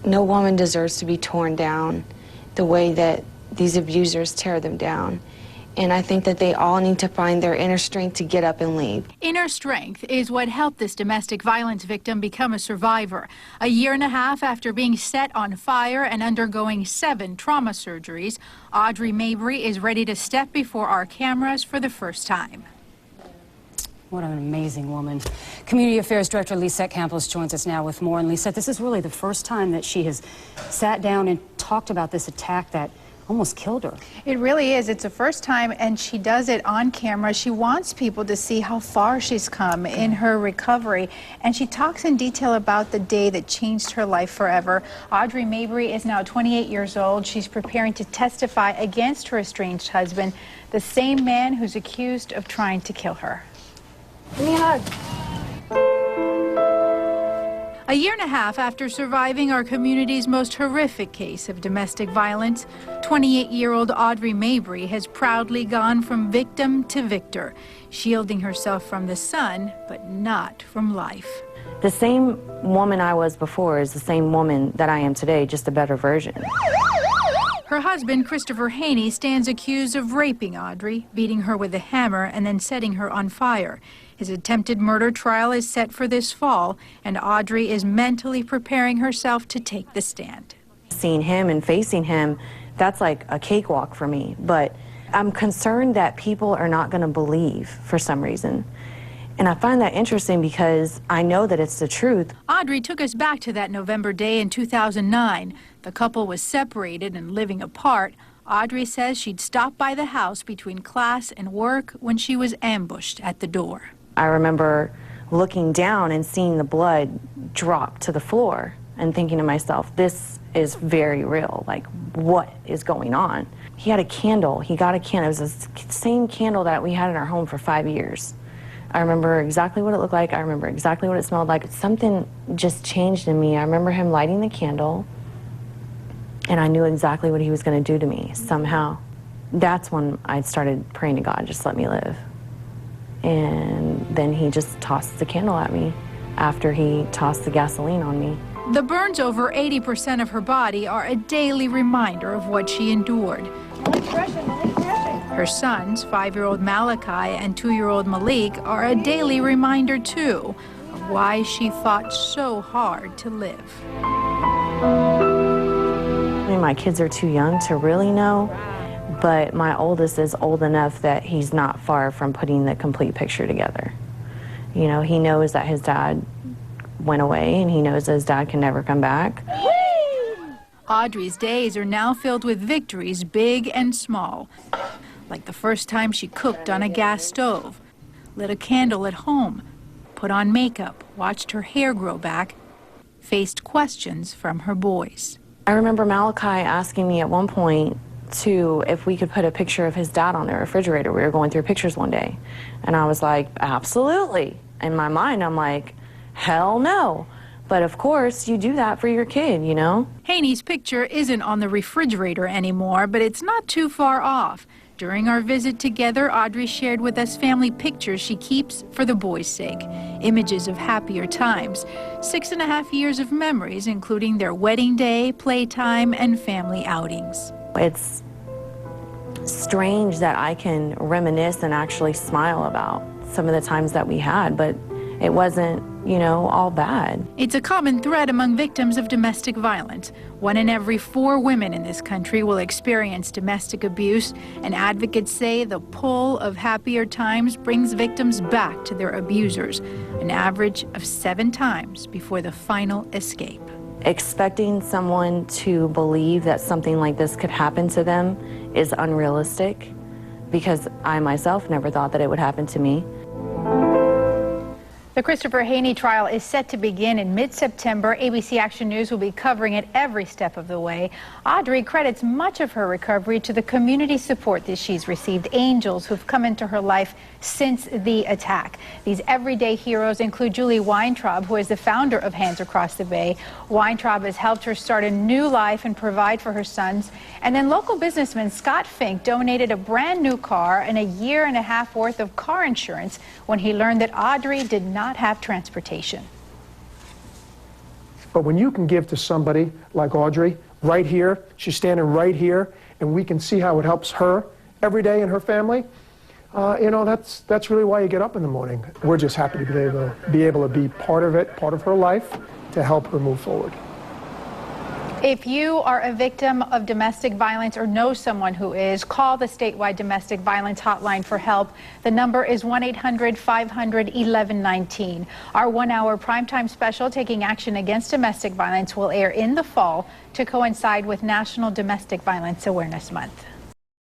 No woman deserves to be torn down the way that these abusers tear them down. And I think that they all need to find their inner strength to get up and leave. Inner strength is what helped this domestic violence victim become a survivor. A year and a half after being set on fire and undergoing 7 trauma surgeries, Audrey Mabrey is ready to step before our cameras for the first time. What an amazing woman. Community Affairs Director Lisette Campos joins us now with more. And Lisette, this is really the first time that she has sat down and talked about this attack that almost killed her. It really is. It's the first time, and she does it on camera. She wants people to see how far she's come in her recovery, and she talks in detail about the day that changed her life forever. Audrey Mabrey is now 28 years old. She's preparing to testify against her estranged husband, the same man who's accused of trying to kill her. Give me a hug. A year and a half after surviving our community's most horrific case of domestic violence, 28-year-old Audrey Mabrey has proudly gone from victim to victor, shielding herself from the sun, but not from life. The same woman I was before is the same woman that I am today, just a better version. Her husband, Christopher Haney, stands accused of raping Audrey, beating her with a hammer, and then setting her on fire. His attempted murder trial is set for this fall, and Audrey is mentally preparing herself to take the stand. Seeing him and facing him, that's like a cakewalk for me. But I'm concerned that people are not going to believe for some reason. And I find that interesting because I know that it's the truth. Audrey took us back to that November day in 2009. The couple was separated and living apart. Audrey says she'd stopped by the house between class and work when she was ambushed at the door. I remember looking down and seeing the blood drop to the floor and thinking to myself, this is very real. Like, what is going on? He had a candle. He got a candle. It was the same candle that we had in our home for 5 years. I remember exactly what it looked like. I remember exactly what it smelled like. Something just changed in me. I remember him lighting the candle, and I knew exactly what he was going to do to me somehow. That's when I started praying to God, just let me live. And then he just tossed the candle at me after he tossed the gasoline on me. The burns over 80% of her body are a daily reminder of what she endured. Her sons, 5-year-old Malachi and 2-year-old Malik, are a daily reminder, too, of why she fought so hard to live. I mean, my kids are too young to really know, but my oldest is old enough that he's not far from putting the complete picture together. You know, he knows that his dad went away, and he knows that his dad can never come back. Audrey's days are now filled with victories, big and small. Like the first time she cooked on a gas stove, lit a candle at home, put on makeup, watched her hair grow back, faced questions from her boys. I remember Malachi asking me at one point if we could put a picture of his dad on the refrigerator. We were going through pictures one day, and I was like, absolutely. In my mind, I'm like, hell no. But of course, you do that for your kid, you know? Haney's picture isn't on the refrigerator anymore, but it's not too far off. During our visit together, Audrey shared with us family pictures she keeps for the boys' sake. Images of happier times. 6.5 years of memories, including their wedding day, playtime, and family outings. It's strange that I can reminisce and actually smile about some of the times that we had, but it wasn't, you know, all bad. It's a common thread among victims of domestic violence. 1 in every 4 women in this country will experience domestic abuse, and advocates say the pull of happier times brings victims back to their abusers, an average of 7 times before the final escape. Expecting someone to believe that something like this could happen to them is unrealistic, because I myself never thought that it would happen to me. The Christopher Haney trial is set to begin in mid-September. ABC Action News will be covering it every step of the way. Audrey credits much of her recovery to the community support that she's received, angels who've come into her life since the attack. These everyday heroes include Julie Weintraub, who is the founder of Hands Across the Bay. Weintraub has helped her start a new life and provide for her sons. And then local businessman Scott Fink donated a brand new car and a 1.5 years worth of car insurance when he learned that Audrey did not have transportation. But when you can give to somebody like Audrey, right here, she's standing right here, and we can see how it helps her every day and her family, you know, that's really why you get up in the morning. We're just happy to be able to be part of it, part of her life, to help her move forward. If you are a victim of domestic violence or know someone who is, call the statewide domestic violence hotline for help. The number is 1-800-500-1119. Our 1-hour primetime special, Taking Action Against Domestic Violence, will air in the fall to coincide with National Domestic Violence Awareness Month.